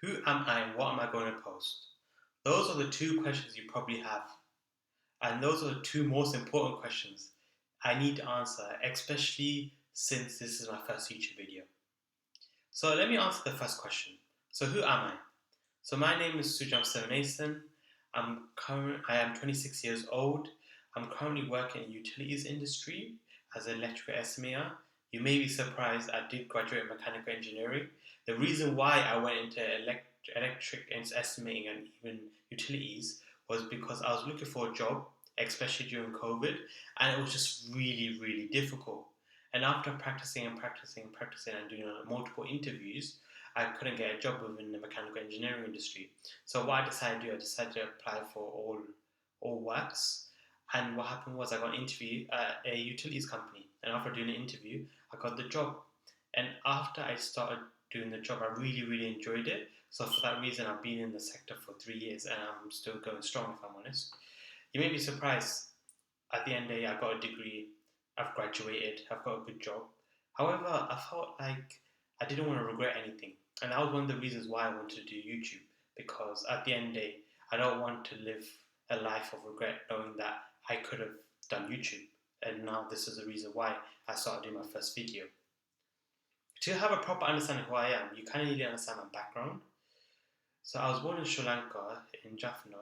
Who am I and what am I going to post? Those are the two questions you probably have. And those are the two most important questions I need to answer, especially since this is my first YouTube video. So let me answer the first question. So who am I? So my name is Sujam Sevanason. I am 26 years old. I'm currently working in the utilities industry as an electrical estimator. You may be surprised I did graduate in mechanical engineering. The reason why I went into electric estimating and even utilities was because I was looking for a job, especially during COVID, and it was just really, really difficult. And after practicing and practicing and practicing and doing multiple interviews, I couldn't get a job within the mechanical engineering industry. So what I decided to do, I decided to apply for all works. And what happened was I got an interview at a utilities company. And after doing an interview, I got the job. And after I started doing the job, I really, really enjoyed it. So for that reason, I've been in the sector for 3 years and I'm still going strong, if I'm honest. You may be surprised. At the end of the day, I got a degree, I've graduated, I've got a good job. However, I felt like I didn't want to regret anything. And that was one of the reasons why I wanted to do YouTube. Because at the end of the day, I don't want to live a life of regret knowing that I could have done YouTube. And now this is the reason why I started doing my first video. To have a proper understanding of who I am, you kind of need to understand my background. So I was born in Sri Lanka, in Jaffna,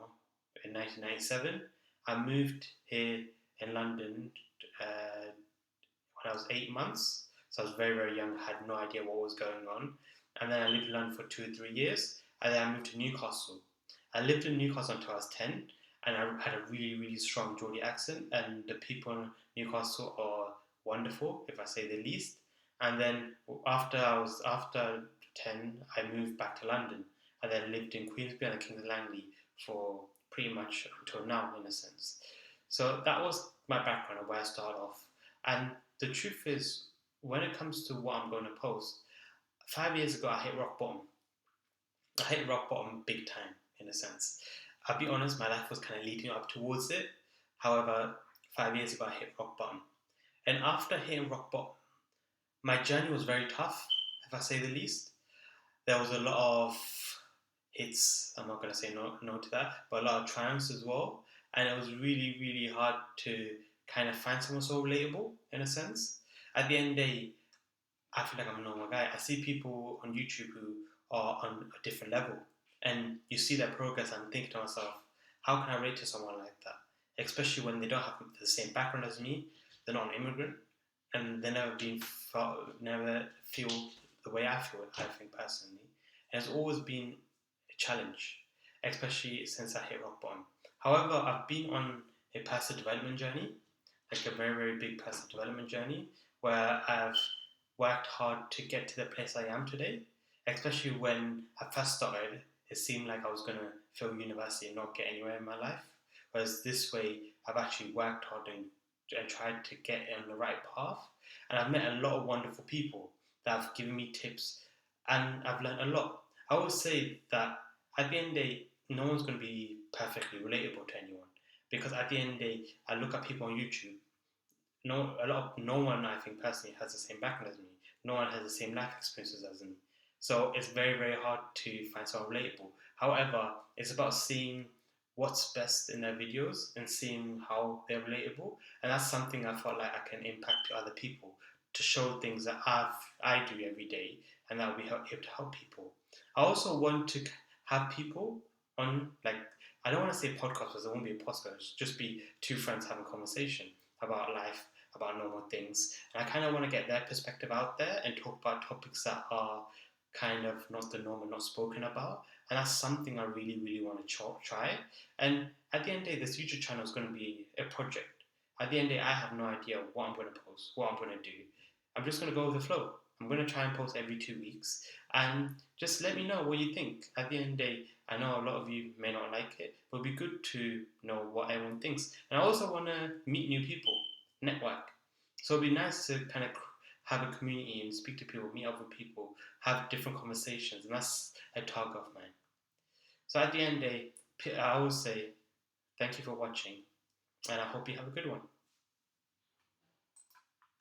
in 1997. I moved here in London when I was 8 months. So I was very, very young, had no idea what was going on. And then I lived in London for 2 or 3 years. And then I moved to Newcastle. I lived in Newcastle until I was 10. And I had a really, really strong Geordie accent. And the people in Newcastle are wonderful, if I say the least. And then after 10, I moved back to London. And then lived in Queensbury and Kings Langley for pretty much until now, in a sense. So that was my background and where I started off. And the truth is, when it comes to what I'm going to post, 5 years ago I hit rock bottom. I hit rock bottom big time, in a sense. I'll be honest, my life was kind of leading up towards it. However, 5 years ago I hit rock bottom. And after hitting rock bottom, my journey was very tough, if I say the least. There was a lot of hits, I'm not going to say no to that, but a lot of triumphs as well. And it was really, really hard to kind of find someone so relatable, in a sense. At the end of the day, I feel like I'm a normal guy. I see people on YouTube who are on a different level, and you see their progress and think to myself, how can I relate to someone like that? Especially when they don't have the same background as me, they're not an immigrant, and they never feel the way I feel, I think personally. And it's always been a challenge, especially since I hit rock bottom. However, I've been on a personal development journey, like a very, very big personal development journey, where I've worked hard to get to the place I am today. Especially when I first started, it seemed like I was going to fail university and not get anywhere in my life. Whereas this way, I've actually worked hard and tried to get on the right path. And I've met a lot of wonderful people that have given me tips, and I've learned a lot. I would say that at the end of the day, no one's going to be perfectly relatable to anyone. Because at the end of the day, I look at people on YouTube. No one, I think personally, has the same background as me. No one has the same life experiences as me. So it's very, very hard to find someone relatable. However, it's about seeing what's best in their videos and seeing how they're relatable. And that's something I felt like I can impact to other people, to show things that I do every day and that will be able to help people. I also want to have people on, like, I don't want to say podcast because it won't be a podcast, it'll just be two friends having a conversation about life, about normal things. And I kind of want to get their perspective out there and talk about topics that are kind of not the norm and not spoken about. And that's something I really, really want to try. And at the end of the day, this YouTube channel is going to be a project. At the end of the day, I have no idea what I'm going to post, what I'm going to do. I'm just going to go with the flow. I'm going to try and post every 2 weeks. And just let me know what you think. At the end of the day, I know a lot of you may not like it, but it'll be good to know what everyone thinks. And I also want to meet new people, network. So it'll be nice to kind of have a community and speak to people, meet other people, have different conversations. And that's a target of mine. So at the end of the day, I always say thank you for watching. And I hope you have a good one.